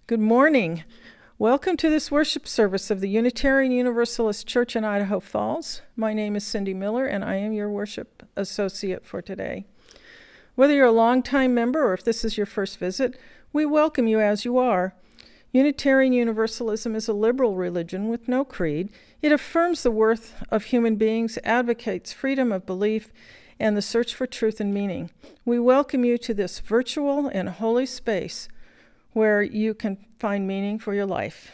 Good morning. Welcome to this worship service of the Unitarian Universalist Church in Idaho Falls. My name is Cindy Miller, and I am your worship associate for today. Whether you're a longtime member or if this is your first visit, we welcome you as you are. Unitarian Universalism is a liberal religion with no creed. It affirms the worth of human beings, advocates freedom of belief, and the search for truth and meaning. We welcome you to this virtual and holy space where you can find meaning for your life.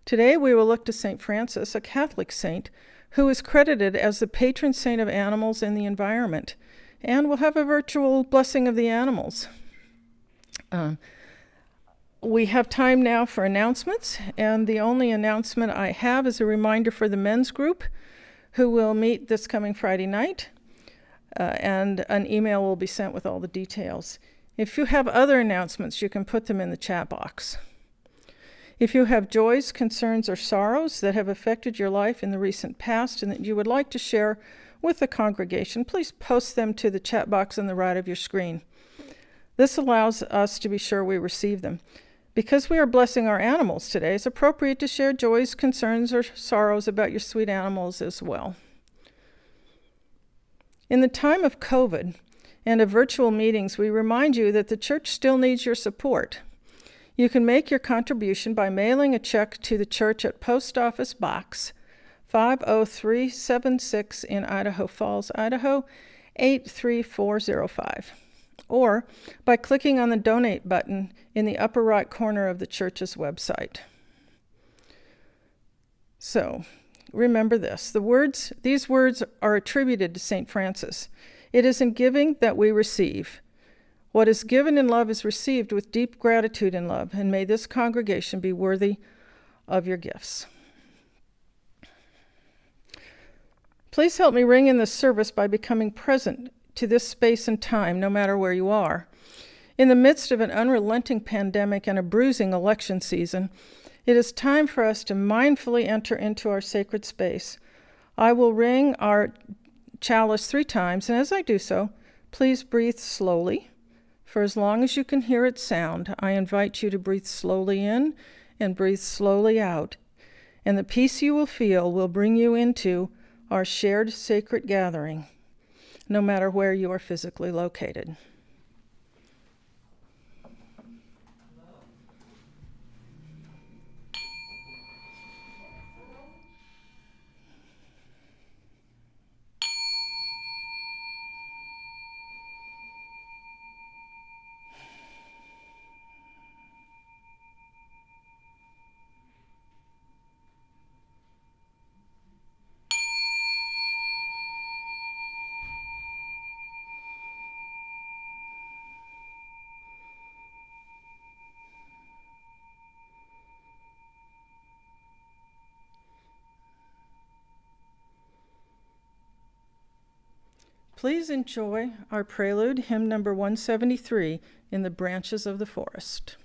Today we will look to St. Francis, a Catholic saint, who is credited as the patron saint of animals and the environment, and we'll have a virtual blessing of the animals. We have time now for announcements, and the only announcement I have is a reminder for the men's group who will meet this coming Friday night, and an email will be sent with all the details. If you have other announcements, you can put them in the chat box. If you have joys, concerns, or sorrows that have affected your life in the recent past and that you would like to share with the congregation, please post them to the chat box on the right of your screen. This allows us to be sure we receive them. Because we are blessing our animals today, it's appropriate to share joys, concerns, or sorrows about your sweet animals as well. In the time of COVID and of virtual meetings, we remind you that the church still needs your support. You can make your contribution by mailing a check to the church at Post Office Box 50376 in Idaho Falls, Idaho 83405, or by clicking on the donate button in the upper right corner of the church's website. So, remember this. These words are attributed to St. Francis. It is in giving that we receive. What is given in love is received with deep gratitude and love, and may this congregation be worthy of your gifts. Please help me ring in this service by becoming present to this space and time, no matter where you are. In the midst of an unrelenting pandemic and a bruising election season, it is time for us to mindfully enter into our sacred space. I will ring our chalice 3 times, and as I do so, please breathe slowly. For as long as you can hear its sound, I invite you to breathe slowly in and breathe slowly out, and the peace you will feel will bring you into our shared sacred gathering, no matter where you are physically located. Please enjoy our prelude, hymn number 173, In the Branches of the Forest.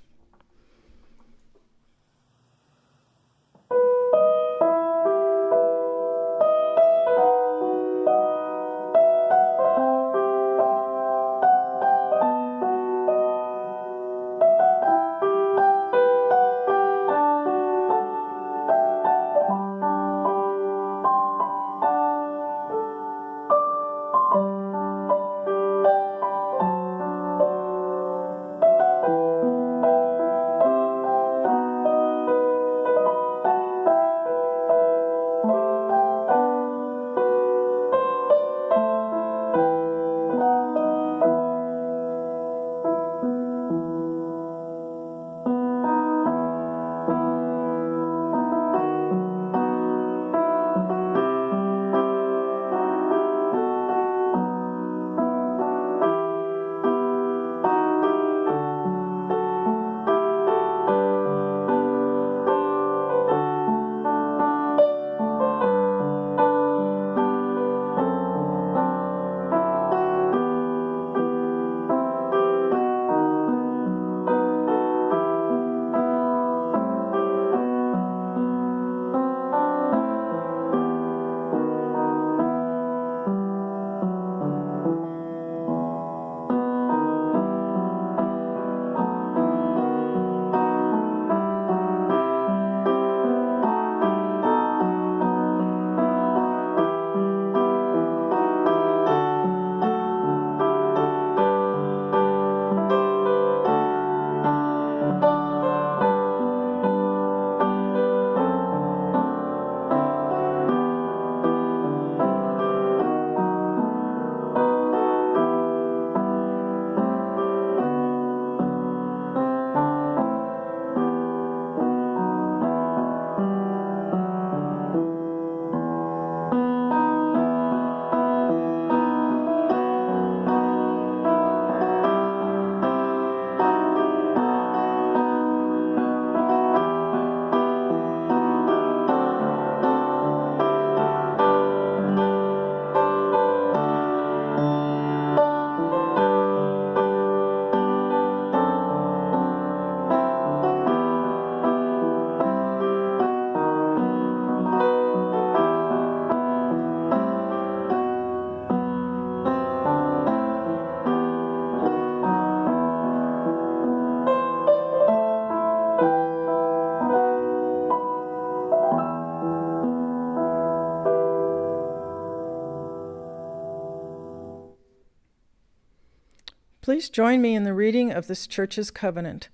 Please join me in the reading of this church's covenant.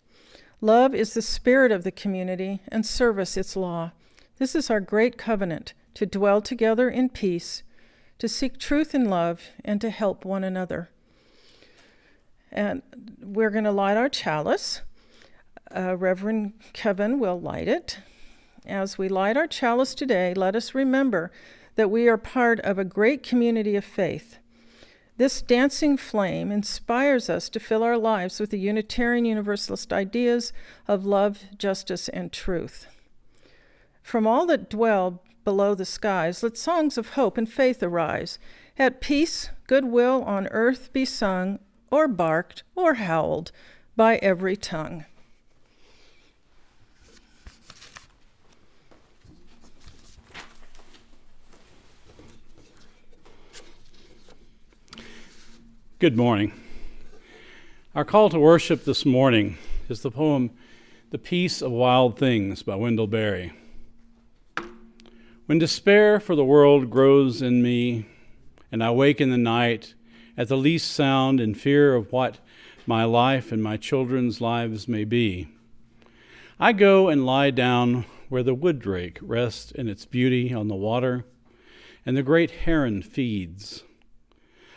Love is the spirit of the community, and service its law. This is our great covenant, to dwell together in peace, to seek truth in love, and to help one another. And we're going to light our chalice. Reverend Kevin will light it. As we light our chalice today, let us remember that we are part of a great community of faith. This dancing flame inspires us to fill our lives with the Unitarian Universalist ideas of love, justice, and truth. From all that dwell below the skies, let songs of hope and faith arise. At peace, goodwill on earth be sung, or barked, or howled by every tongue. Good morning. Our call to worship this morning is the poem, "The Peace of Wild Things" by Wendell Berry. When despair for the world grows in me, and I wake in the night at the least sound in fear of what my life and my children's lives may be, I go and lie down where the wood drake rests in its beauty on the water, and the great heron feeds.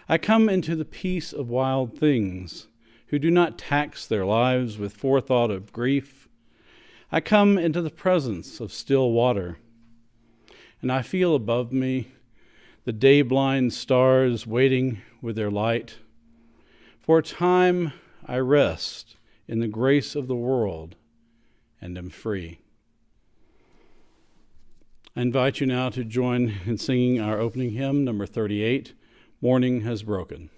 I come into the peace of wild things, who do not tax their lives with forethought of grief. I come into the presence of still water, and I feel above me the day-blind stars waiting with their light. For a time I rest in the grace of the world and am free. I invite you now to join in singing our opening hymn, number 38, "Morning Has Broken."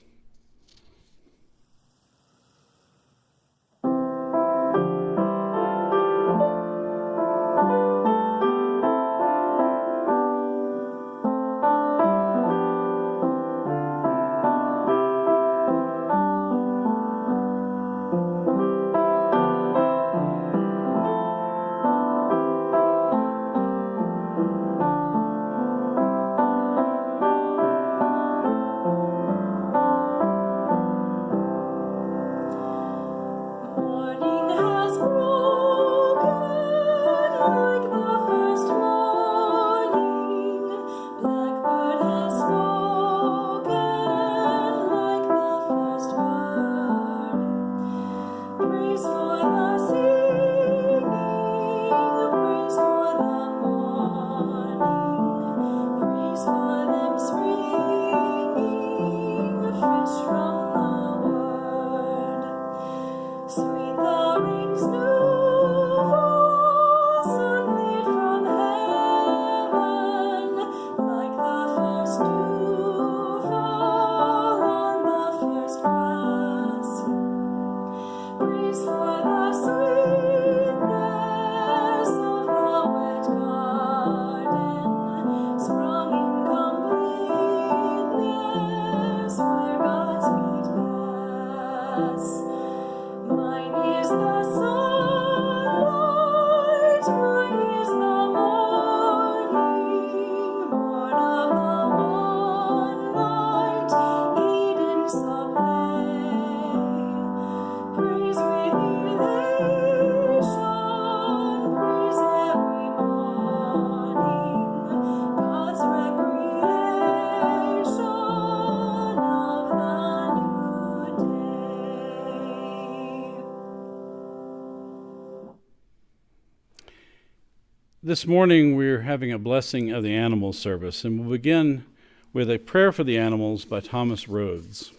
This morning we're having a blessing of the animal service, and we'll begin with a prayer for the animals by Thomas Rhodes.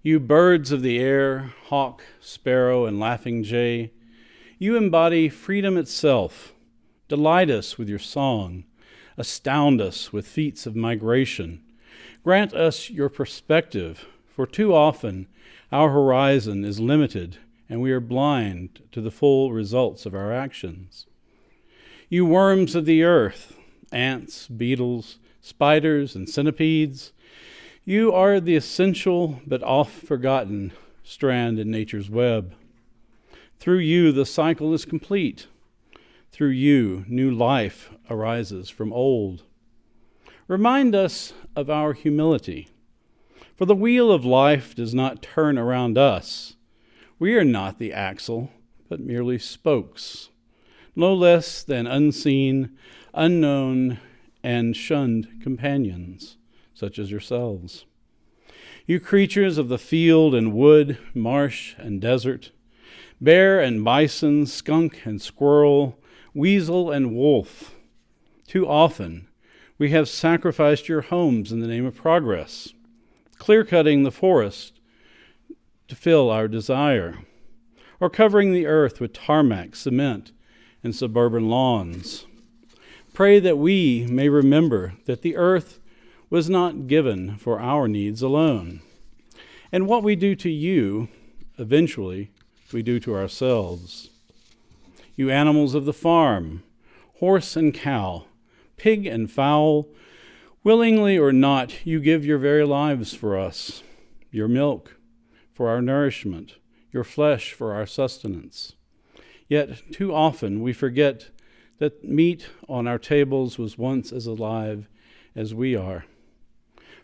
You birds of the air, hawk, sparrow, and laughing jay, you embody freedom itself. Delight us with your song, astound us with feats of migration. Grant us your perspective, for too often our horizon is limited and we are blind to the full results of our actions. You worms of the earth, ants, beetles, spiders, and centipedes, you are the essential but oft-forgotten strand in nature's web. Through you, the cycle is complete. Through you, new life arises from old. Remind us of our humility, For the wheel of life does not turn around us. We are not the axle, but merely spokes, no less than unseen, unknown, and shunned companions, such as yourselves. You creatures of the field and wood, marsh and desert, bear and bison, skunk and squirrel, weasel and wolf. Too often we have sacrificed your homes in the name of progress, clear-cutting the forest to fill our desire, or covering the earth with tarmac, cement, and suburban lawns. Pray that we may remember that the earth was not given for our needs alone. And what we do to you, eventually, we do to ourselves. You animals of the farm, horse and cow, pig and fowl, willingly or not, you give your very lives for us, your milk for our nourishment, your flesh for our sustenance. Yet too often we forget that meat on our tables was once as alive as we are.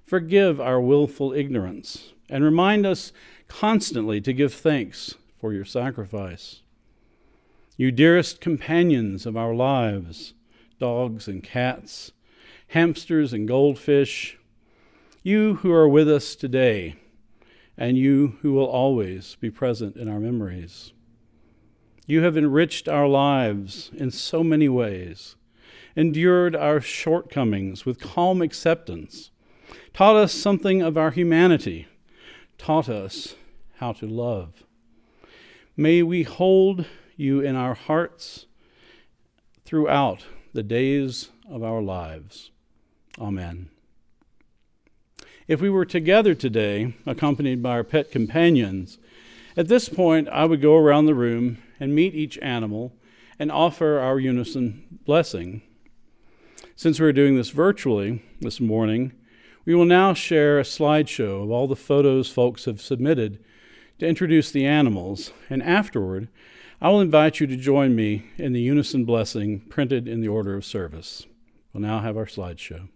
Forgive our willful ignorance, and remind us constantly to give thanks for your sacrifice. You dearest companions of our lives, dogs and cats, hamsters and goldfish, you who are with us today, and you who will always be present in our memories. You have enriched our lives in so many ways, endured our shortcomings with calm acceptance, taught us something of our humanity, taught us how to love. May we hold you in our hearts throughout the days of our lives. Amen. If we were together today, accompanied by our pet companions, at this point I would go around the room and meet each animal and offer our unison blessing. Since we're doing this virtually this morning, we will now share a slideshow of all the photos folks have submitted to introduce the animals, and afterward, I will invite you to join me in the unison blessing printed in the order of service. We'll now have our slideshow.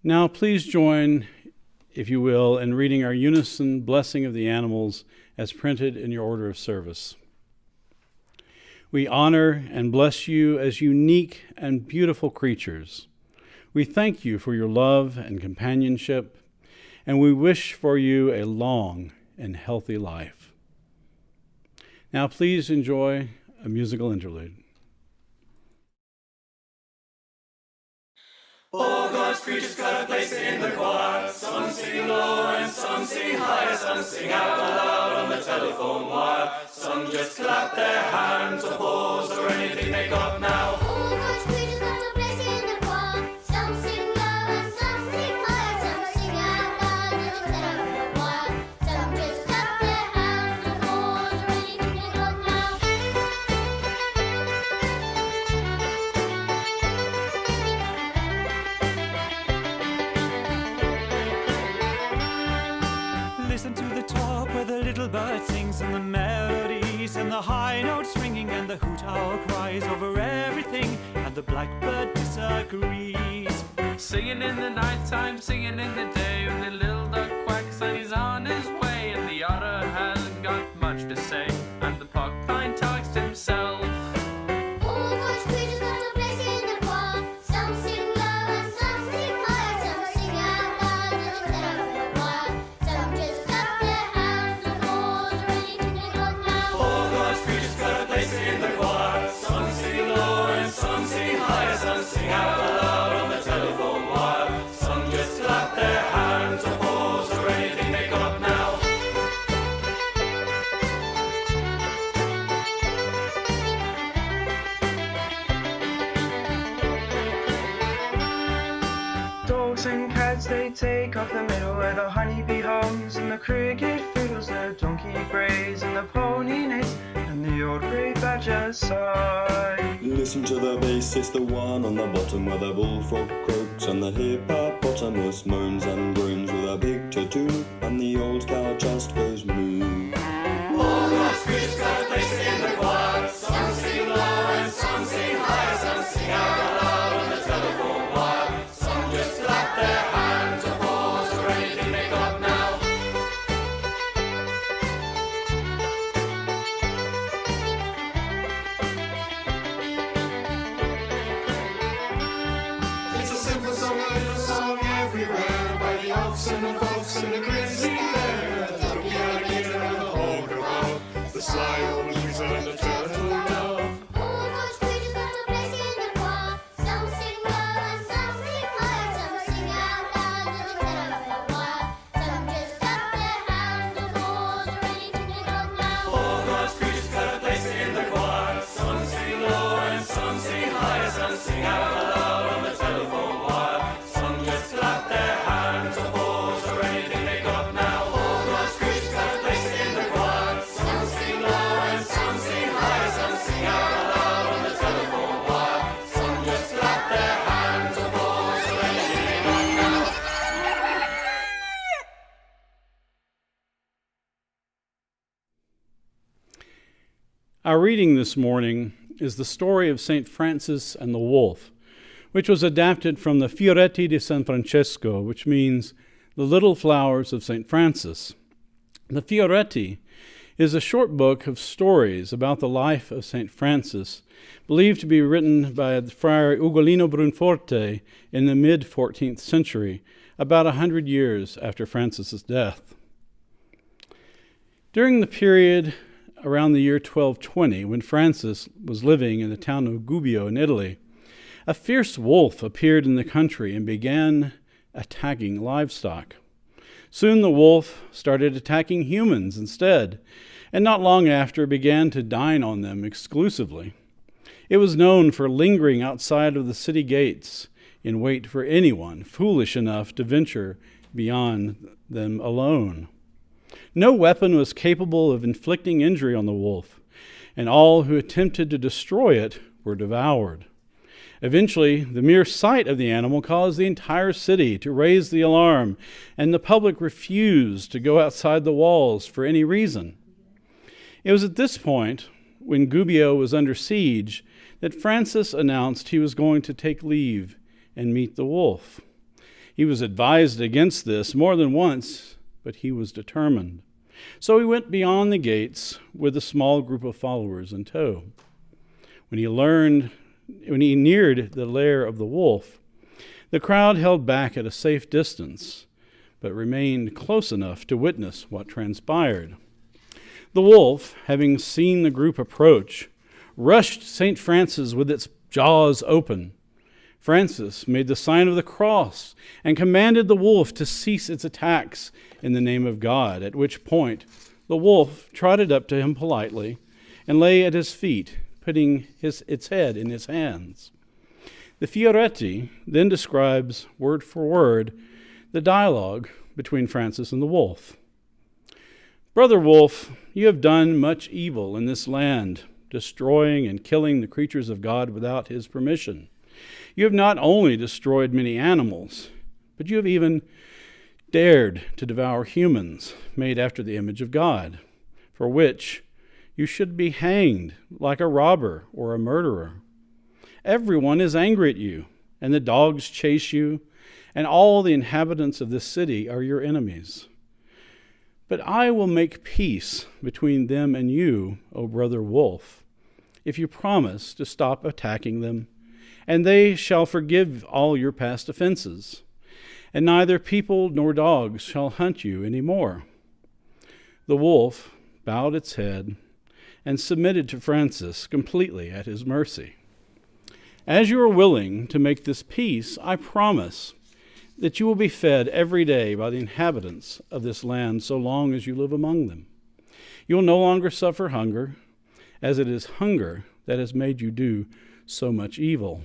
Now please join, if you will, in reading our unison blessing of the animals as printed in your order of service. We honor and bless you as unique and beautiful creatures. We thank you for your love and companionship, and we wish for you a long and healthy life. Now please enjoy a musical interlude. All God's creatures got a place in the choir. Some sing low and some sing high. Some sing out loud on the telephone wire. Some just clap their hands, applause, or anything they got now. All God's creatures got a place in the choir. Some sing low and some sing high. Some sing out loud on the telephone wire. Some just clap their hands, applause, or anything they got now. Listen to the talk where the little bird sings, and the melodies and the high notes ringing, and the hoot owl cries over everything, and the blackbird disagrees. Singing in the nighttime, singing in the day, when the little duck quacks and he's on his way, and the otter hasn't got much to say, and the porcupine talks to himself. All God's creatures got a place in the choir. Some sing low and some sing high. Some sing out loud on the telephone wire. Some just clap their hands, applause, or anything they got now. All God's creatures got a place in the choir. Some sing low and some sing high. Some sing out loud on the telephone wire. Some just clap their hands, applause, or anything they got now. Dogs and cats, they take off the middle where the honeybee hums, and the cricket fiddles, the donkey brays, and the pony neighs, and the old grey badger sigh. Listen to the bass, it's the one on the bottom where the bullfrog croaks, and the hippopotamus moans and groans with a big tattoo, and the old cow just goes moo. All God's creatures got a place in the choir. Some sing low and some sing high. Some sing out loud on the telephone wire. Some just clap their hands, applause, or anything they got now. It's a simple song, a little song everywhere, by the elves and the folks and the grizzly bear, the donkey alligator and the ogre mouse, the sly old weasel and the turtle dove. All God's creatures got a place in the choir. Some sing low and some sing high. Some sing out loud on the telephone wire. Some just clap their hands, applause, or anything they got now. All God's creatures got a place in the choir. Some sing low and some sing high. Some sing out loud on the telephone wire. Some just clap their hands, applause, or anything they got now. All God's creatures got a place in the choir. Some sing low and some sing high. Some sing out loud on the telephone wire. Some just clap their hands, applause, or anything they got now. Our reading this morning is the story of St. Francis and the Wolf, which was adapted from the Fioretti di San Francesco, which means the little flowers of St. Francis. The Fioretti is a short book of stories about the life of St. Francis, believed to be written by Friar Ugolino Brunforte in the mid-14th century, about 100 years after Francis's death. During the period around the year 1220, when Francis was living in the town of Gubbio in Italy, a fierce wolf appeared in the country and began attacking livestock. Soon the wolf started attacking humans instead, and not long after began to dine on them exclusively. It was known for lingering outside of the city gates in wait for anyone foolish enough to venture beyond them alone. No weapon was capable of inflicting injury on the wolf, and all who attempted to destroy it were devoured. Eventually, the mere sight of the animal caused the entire city to raise the alarm, and the public refused to go outside the walls for any reason. It was at this point, when Gubbio was under siege, that Francis announced he was going to take leave and meet the wolf. He was advised against this more than once, but he was determined. So he went beyond the gates with a small group of followers in tow. When he neared the lair of the wolf, the crowd held back at a safe distance, but remained close enough to witness what transpired. The wolf, having seen the group approach, rushed St. Francis with its jaws open. Francis made the sign of the cross and commanded the wolf to cease its attacks in the name of God, at which point the wolf trotted up to him politely and lay at his feet, putting its head in his hands. The Fioretti then describes, word for word, the dialogue between Francis and the wolf. "Brother Wolf, you have done much evil in this land, destroying and killing the creatures of God without his permission. You have not only destroyed many animals, but you have even dared to devour humans made after the image of God, for which you should be hanged like a robber or a murderer. Everyone is angry at you, and the dogs chase you, and all the inhabitants of this city are your enemies. But I will make peace between them and you, O brother wolf, if you promise to stop attacking them, and they shall forgive all your past offenses, and neither people nor dogs shall hunt you any more." The wolf bowed its head and submitted to Francis completely at his mercy. "As you are willing to make this peace, I promise that you will be fed every day by the inhabitants of this land so long as you live among them. You will no longer suffer hunger, as it is hunger that has made you do so much evil.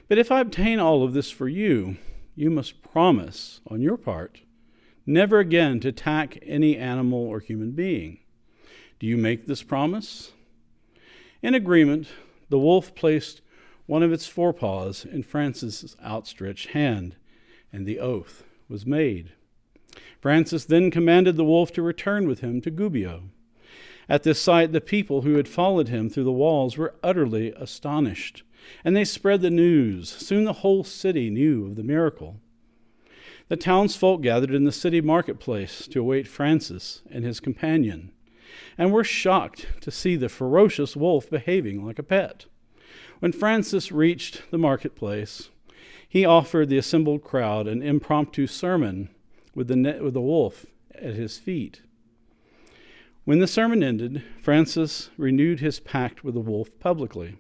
But if I obtain all of this for you, you must promise, on your part, never again to attack any animal or human being. Do you make this promise?" In agreement, the wolf placed one of its forepaws in Francis's outstretched hand, and the oath was made. Francis then commanded the wolf to return with him to Gubbio. At this sight, the people who had followed him through the walls were utterly astonished, and they spread the news. Soon the whole city knew of the miracle. The townsfolk gathered in the city marketplace to await Francis and his companion, and were shocked to see the ferocious wolf behaving like a pet. When Francis reached the marketplace, he offered the assembled crowd an impromptu sermon with the wolf at his feet. When the sermon ended, Francis renewed his pact with the wolf publicly,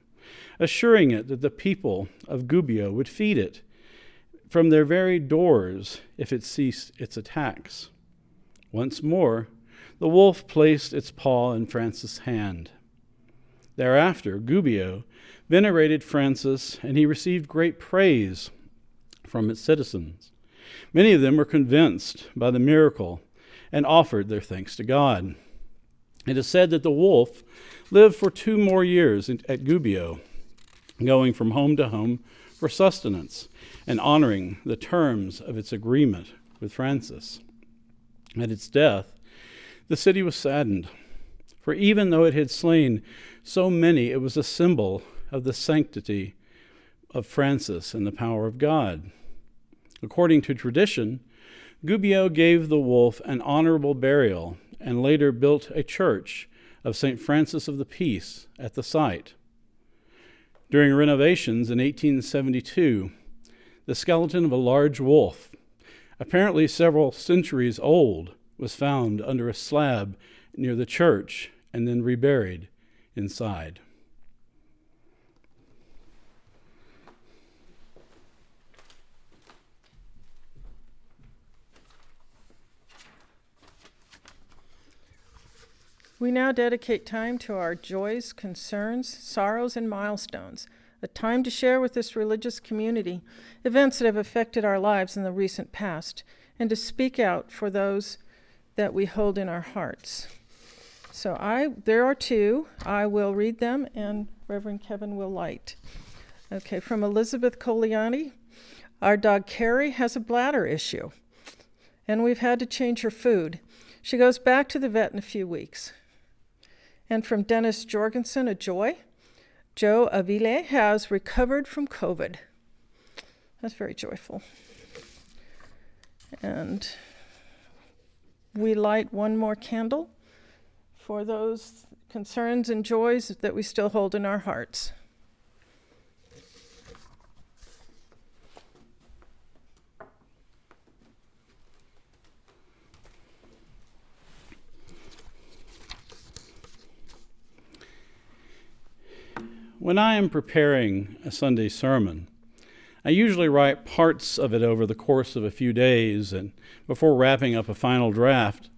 assuring it that the people of Gubbio would feed it from their very doors if it ceased its attacks. Once more, the wolf placed its paw in Francis' hand. Thereafter, Gubbio venerated Francis, and he received great praise from its citizens. Many of them were convinced by the miracle and offered their thanks to God. It is said that the wolf lived for 2 more years at Gubbio, going from home to home for sustenance and honoring the terms of its agreement with Francis. At its death, the city was saddened, for even though it had slain so many, it was a symbol of the sanctity of Francis and the power of God. According to tradition, Gubbio gave the wolf an honorable burial and later built a church of St. Francis of the Peace at the site. During renovations in 1872, the skeleton of a large wolf, apparently several centuries old, was found under a slab near the church and then reburied inside. We now dedicate time to our joys, concerns, sorrows, and milestones, a time to share with this religious community events that have affected our lives in the recent past, and to speak out for those that we hold in our hearts. So there are 2. I will read them, and Reverend Kevin will light. Okay, from Elizabeth Coliani. Our dog Carrie has a bladder issue, and we've had to change her food. She goes back to the vet in a few weeks. And from Dennis Jorgensen, a joy. Joe Avile has recovered from COVID. That's very joyful. And we light one more candle for those concerns and joys that we still hold in our hearts. When I am preparing a Sunday sermon, I usually write parts of it over the course of a few days and before wrapping up a final draft.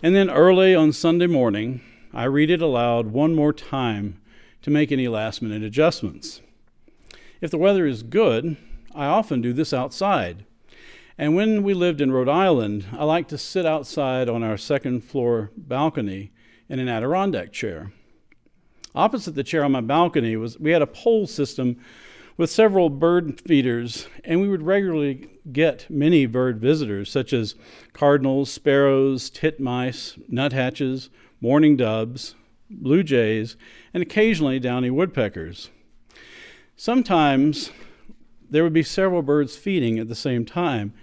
And then early on Sunday morning, I read it aloud one more time to make any last-minute adjustments. If the weather is good, I often do this outside. And when we lived in Rhode Island, I liked to sit outside on our second-floor balcony in an Adirondack chair. Opposite the chair on my balcony we had a pole system with several bird feeders, and we would regularly get many bird visitors, such as cardinals, sparrows, titmice, nuthatches, mourning doves, blue jays, and occasionally downy woodpeckers. Sometimes there would be several birds feeding at the same time,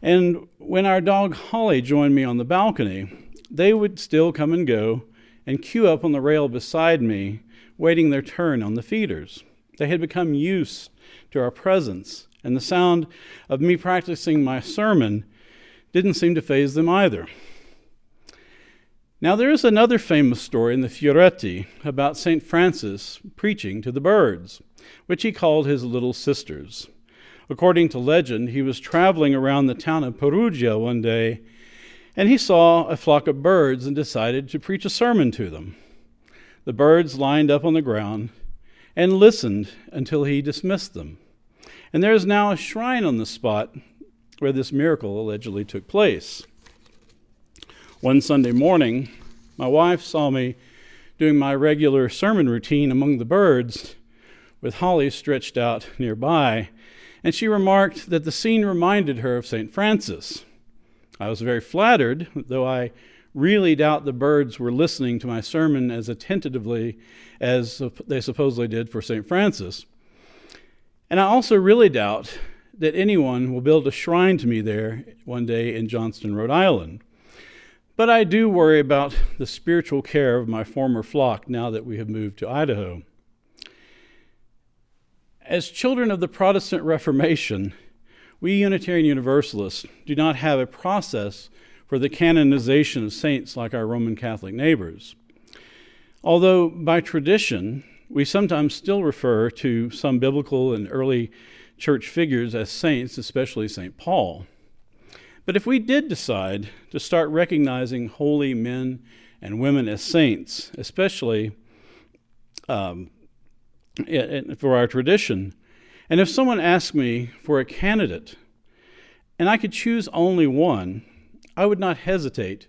and when our dog Holly joined me on the balcony, they would still come and go and queue up on the rail beside me, waiting their turn on the feeders. They had become used to our presence, and the sound of me practicing my sermon didn't seem to faze them either. Now, there is another famous story in the Fioretti about St. Francis preaching to the birds, which he called his little sisters. According to legend, he was traveling around the town of Perugia one day, and he saw a flock of birds and decided to preach a sermon to them. The birds lined up on the ground and listened until he dismissed them. And there is now a shrine on the spot where this miracle allegedly took place. One Sunday morning, my wife saw me doing my regular sermon routine among the birds with Holly stretched out nearby, and she remarked that the scene reminded her of St. Francis. I was very flattered, though I really doubt the birds were listening to my sermon as attentively as they supposedly did for St. Francis. And I also really doubt that anyone will build a shrine to me there one day in Johnston, Rhode Island. But I do worry about the spiritual care of my former flock now that we have moved to Idaho. As children of the Protestant Reformation, we Unitarian Universalists do not have a process for the canonization of saints like our Roman Catholic neighbors. Although by tradition, we sometimes still refer to some biblical and early church figures as saints, especially St. Paul. But if we did decide to start recognizing holy men and women as saints, especially for our tradition, and if someone asked me for a candidate and I could choose only one, I would not hesitate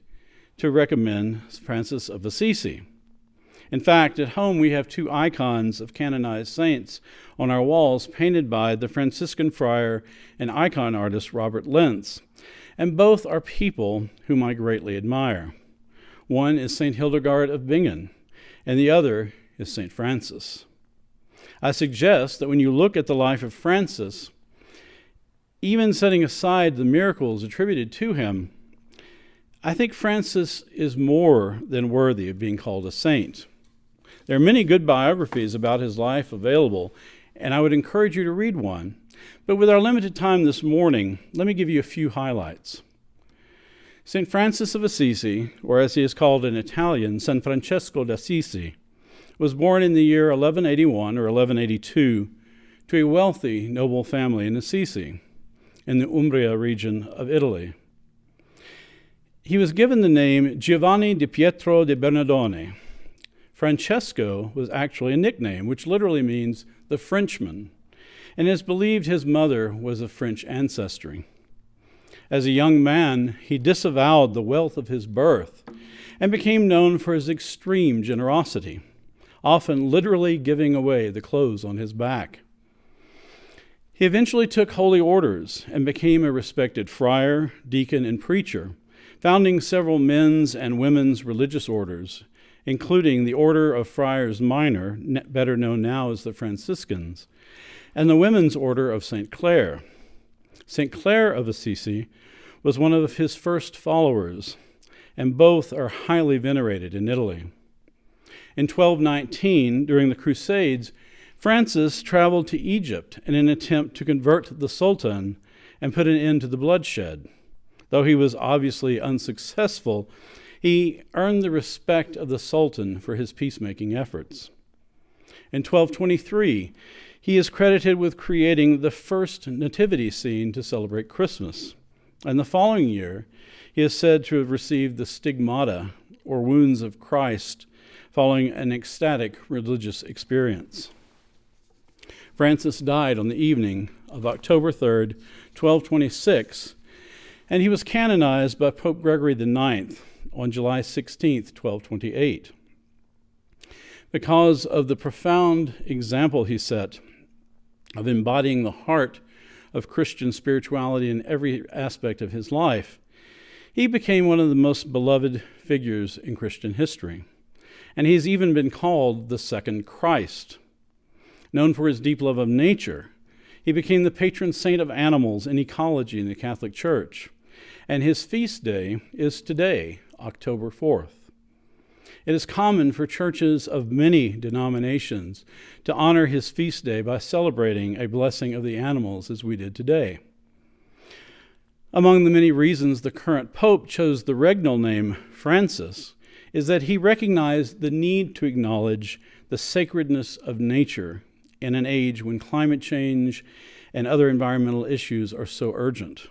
to recommend Francis of Assisi. In fact, at home we have two icons of canonized saints on our walls painted by the Franciscan friar and icon artist Robert Lentz, and both are people whom I greatly admire. One is St. Hildegard of Bingen, and the other is St. Francis. I suggest that when you look at the life of Francis, even setting aside the miracles attributed to him, I think Francis is more than worthy of being called a saint. There are many good biographies about his life available, and I would encourage you to read one. But with our limited time this morning, let me give you a few highlights. St. Francis of Assisi, or as he is called in Italian, San Francesco d'Assisi, was born in the year 1181 or 1182 to a wealthy noble family in Assisi, in the Umbria region of Italy. He was given the name Giovanni di Pietro de Bernardone. Francesco was actually a nickname, which literally means the Frenchman, and it is believed his mother was of French ancestry. As a young man, he disavowed the wealth of his birth and became known for his extreme generosity, often literally giving away the clothes on his back. He eventually took holy orders and became a respected friar, deacon, and preacher, founding several men's and women's religious orders, including the Order of Friars Minor, better known now as the Franciscans, and the Women's Order of St. Clare. St. Clare of Assisi was one of his first followers, and both are highly venerated in Italy. In 1219, during the Crusades, Francis traveled to Egypt in an attempt to convert the Sultan and put an end to the bloodshed. Though he was obviously unsuccessful, he earned the respect of the Sultan for his peacemaking efforts. In 1223, he is credited with creating the first nativity scene to celebrate Christmas. And the following year, he is said to have received the stigmata, or wounds of Christ, following an ecstatic religious experience. Francis died on the evening of October 3rd, 1226, and he was canonized by Pope Gregory IX on July 16th, 1228. Because of the profound example he set of embodying the heart of Christian spirituality in every aspect of his life, he became one of the most beloved figures in Christian history. And he's even been called the second Christ. Known for his deep love of nature, he became the patron saint of animals and ecology in the Catholic Church. And his feast day is today, October 4th. It is common for churches of many denominations to honor his feast day by celebrating a blessing of the animals as we did today. Among the many reasons the current pope chose the regnal name Francis is that he recognized the need to acknowledge the sacredness of nature in an age when climate change and other environmental issues are so urgent.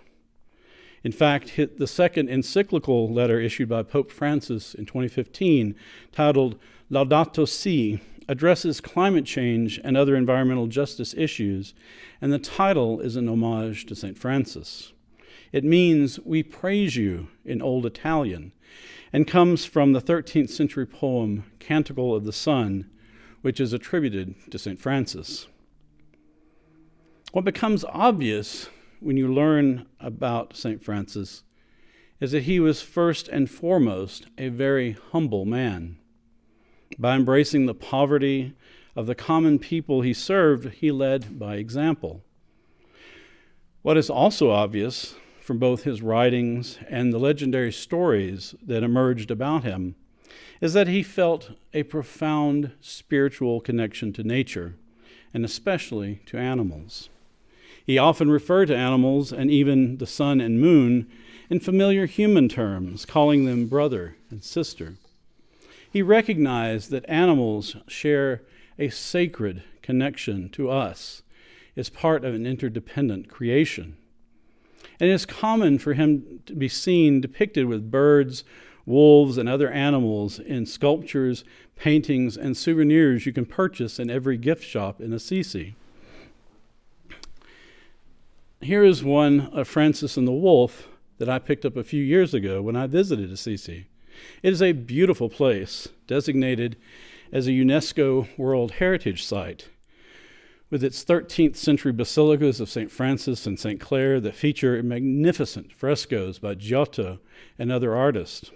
In fact, the second encyclical letter issued by Pope Francis in 2015, titled Laudato Si, addresses climate change and other environmental justice issues, and the title is an homage to St. Francis. It means "we praise you" in Old Italian, and comes from the 13th century poem Canticle of the Sun, which is attributed to St. Francis. What becomes obvious when you learn about St. Francis is that he was first and foremost a very humble man. By embracing the poverty of the common people he served, he led by example. What is also obvious from both his writings and the legendary stories that emerged about him is that he felt a profound spiritual connection to nature, and especially to animals. He often referred to animals and even the sun and moon in familiar human terms, calling them brother and sister. He recognized that animals share a sacred connection to us as part of an interdependent creation. And it is common for him to be seen depicted with birds, wolves, and other animals in sculptures, paintings, and souvenirs you can purchase in every gift shop in Assisi. Here is one of Francis and the Wolf that I picked up a few years ago when I visited Assisi. It is a beautiful place, designated as a UNESCO World Heritage Site, with its 13th century basilicas of St. Francis and St. Clare that feature magnificent frescoes by Giotto and other artists.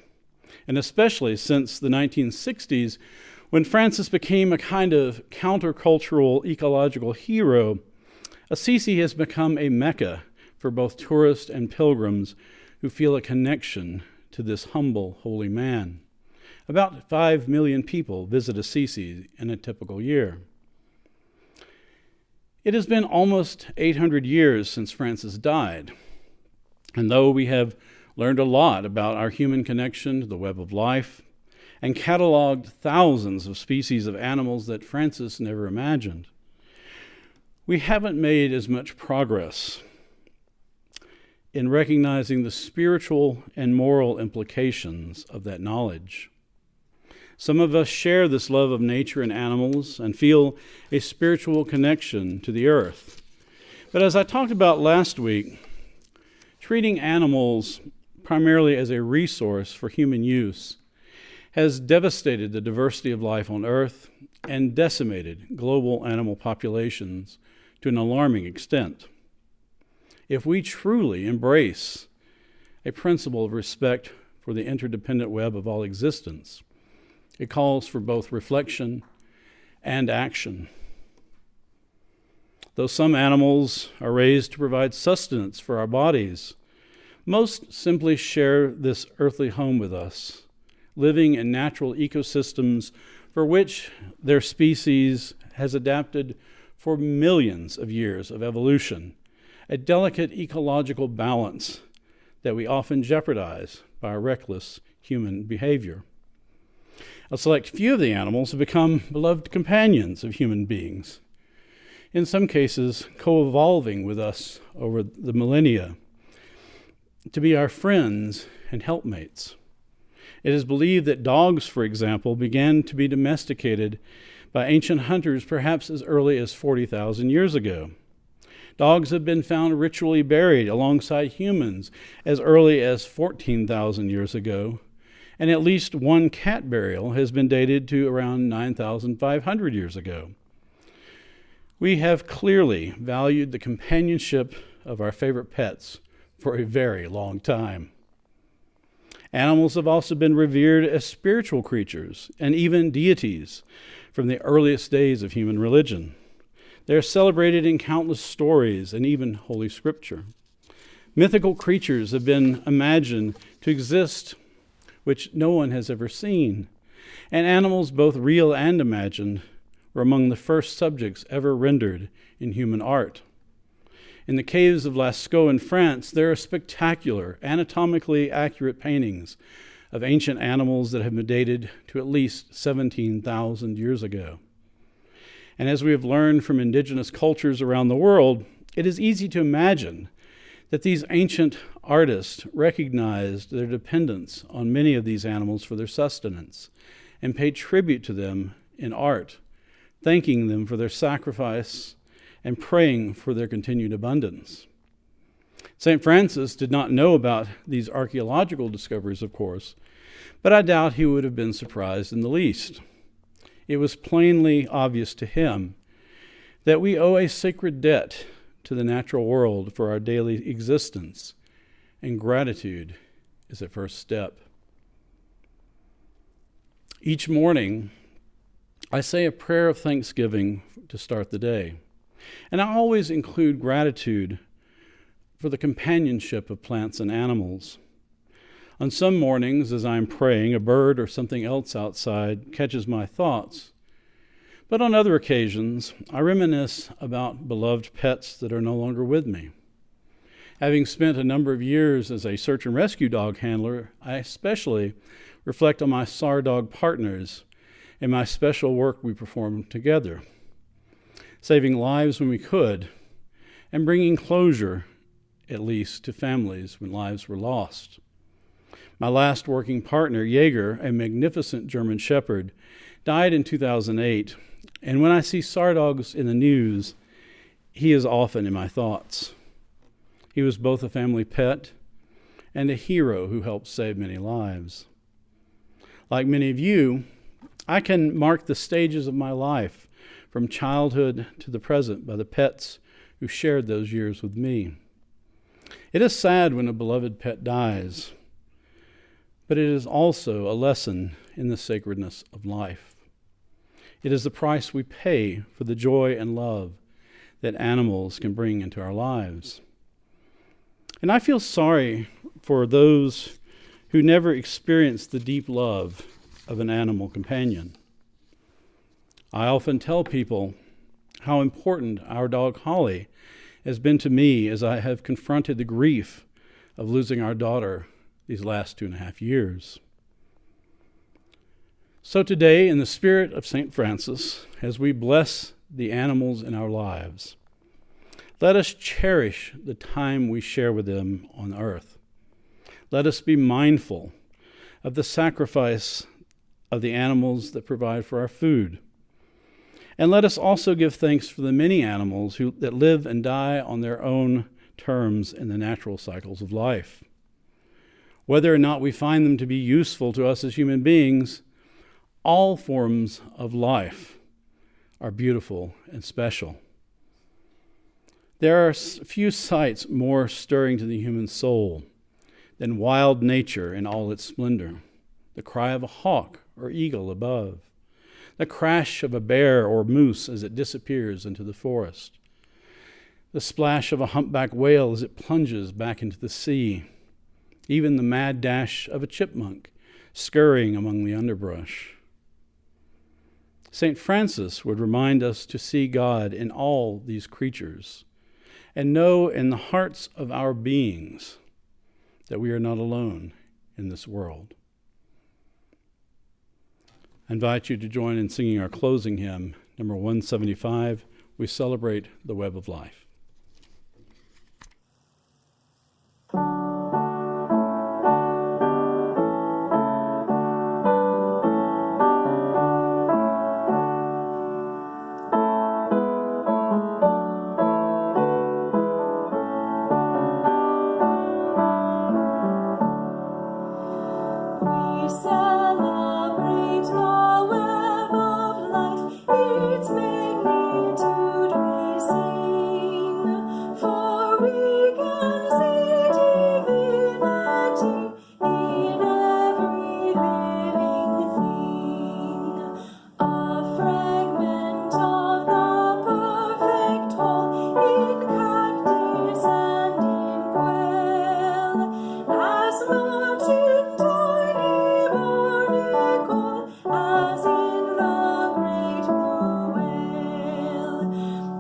And especially since the 1960s, when Francis became a kind of countercultural ecological hero, Assisi has become a mecca for both tourists and pilgrims who feel a connection to this humble, holy man. About 5 million people visit Assisi in a typical year. It has been almost 800 years since Francis died, and though we have learned a lot about our human connection to the web of life and cataloged thousands of species of animals that Francis never imagined, we haven't made as much progress in recognizing the spiritual and moral implications of that knowledge. Some of us share this love of nature and animals and feel a spiritual connection to the earth. But as I talked about last week, treating animals primarily as a resource for human use has devastated the diversity of life on Earth and decimated global animal populations to an alarming extent. If we truly embrace a principle of respect for the interdependent web of all existence, it calls for both reflection and action. Though some animals are raised to provide sustenance for our bodies, Most simply share this earthly home with us, living in natural ecosystems for which their species has adapted for millions of years of evolution, a delicate ecological balance that we often jeopardize by our reckless human behavior. A select few of the animals have become beloved companions of human beings, in some cases co-evolving with us over the millennia, to be our friends and helpmates. It is believed that dogs, for example, began to be domesticated by ancient hunters perhaps as early as 40,000 years ago. Dogs have been found ritually buried alongside humans as early as 14,000 years ago, and at least one cat burial has been dated to around 9,500 years ago. We have clearly valued the companionship of our favorite pets for a very long time. Animals have also been revered as spiritual creatures and even deities from the earliest days of human religion. They are celebrated in countless stories and even Holy Scripture. Mythical creatures have been imagined to exist which no one has ever seen, and animals, both real and imagined, were among the first subjects ever rendered in human art. In the caves of Lascaux in France, there are spectacular, anatomically accurate paintings of ancient animals that have been dated to at least 17,000 years ago. And as we have learned from indigenous cultures around the world, it is easy to imagine that these ancient artists recognized their dependence on many of these animals for their sustenance and paid tribute to them in art, thanking them for their sacrifice and praying for their continued abundance. St. Francis did not know about these archaeological discoveries, of course, but I doubt he would have been surprised in the least. It was plainly obvious to him that we owe a sacred debt to the natural world for our daily existence, and gratitude is a first step. Each morning, I say a prayer of thanksgiving to start the day, and I always include gratitude for the companionship of plants and animals. On some mornings, as I'm praying, a bird or something else outside catches my thoughts. But on other occasions, I reminisce about beloved pets that are no longer with me. Having spent a number of years as a search and rescue dog handler, I especially reflect on my SAR dog partners and my special work we performed together, saving lives when we could, and bringing closure, at least, to families when lives were lost. My last working partner, Jaeger, a magnificent German Shepherd, died in 2008, and when I see SAR dogs in the news, he is often in my thoughts. He was both a family pet and a hero who helped save many lives. Like many of you, I can mark the stages of my life from childhood to the present by the pets who shared those years with me. It is sad when a beloved pet dies, but it is also a lesson in the sacredness of life. It is the price we pay for the joy and love that animals can bring into our lives. And I feel sorry for those who never experienced the deep love of an animal companion. I often tell people how important our dog Holly has been to me as I have confronted the grief of losing our daughter these last 2.5 years. So today, in the spirit of St. Francis, as we bless the animals in our lives, let us cherish the time we share with them on earth. Let us be mindful of the sacrifice of the animals that provide for our food. And let us also give thanks for the many animals that live and die on their own terms in the natural cycles of life. Whether or not we find them to be useful to us as human beings, all forms of life are beautiful and special. There are few sights more stirring to the human soul than wild nature in all its splendor. The cry of a hawk or eagle above, the crash of a bear or moose as it disappears into the forest, the splash of a humpback whale as it plunges back into the sea, even the mad dash of a chipmunk scurrying among the underbrush. St. Francis would remind us to see God in all these creatures and know in the hearts of our beings that we are not alone in this world. I invite you to join in singing our closing hymn, number 175, We Celebrate the Web of Life. We celebrate the web of life, its magnitude we sing, for we can see divinity in every living thing. A fragment of the perfect whole in cactus and in quail, as much in tiny barnacle as in the great blue whale.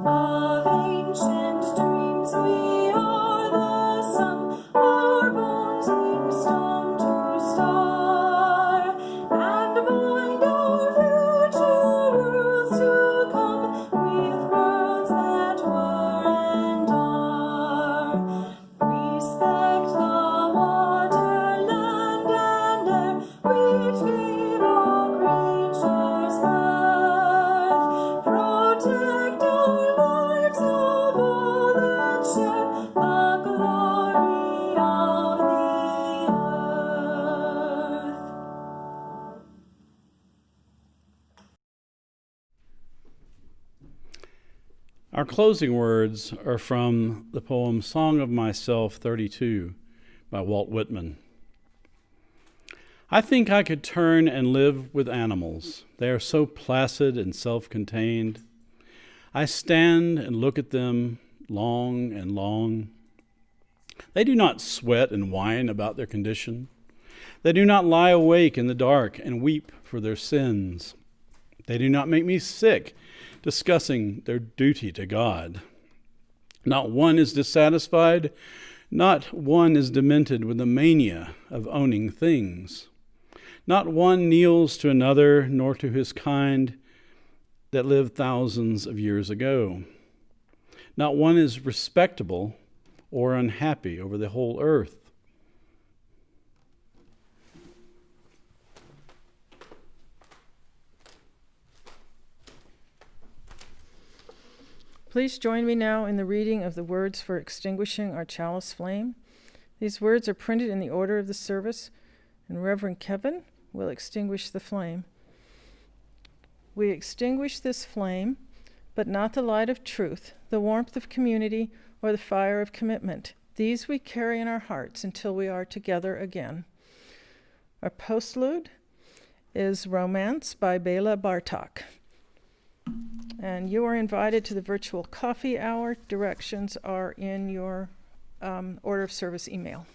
Of ancient dreams we are the sum, our bones weave stone to star, and bind our future worlds to come with worlds that were and are. Respect the water, land, and air, which gave all creatures birth. Protect our lives of all that share the glory of the earth. Our closing words are from the poem Song of Myself 32 by Walt Whitman. I think I could turn and live with animals. They are so placid and self-contained. I stand and look at them long and long. They do not sweat and whine about their condition. They do not lie awake in the dark and weep for their sins. They do not make me sick discussing their duty to God. Not one is dissatisfied. Not one is demented with the mania of owning things. Not one kneels to another, nor to his kind that lived thousands of years ago. Not one is respectable or unhappy over the whole earth. Please join me now in the reading of the words for extinguishing our chalice flame. These words are printed in the order of the service, and Reverend Kevin will extinguish the flame. We extinguish this flame, but not the light of truth, the warmth of community, or the fire of commitment. These we carry in our hearts until we are together again. Our postlude is Romance by Bela Bartok. And you are invited to the virtual coffee hour. Directions are in your order of service email.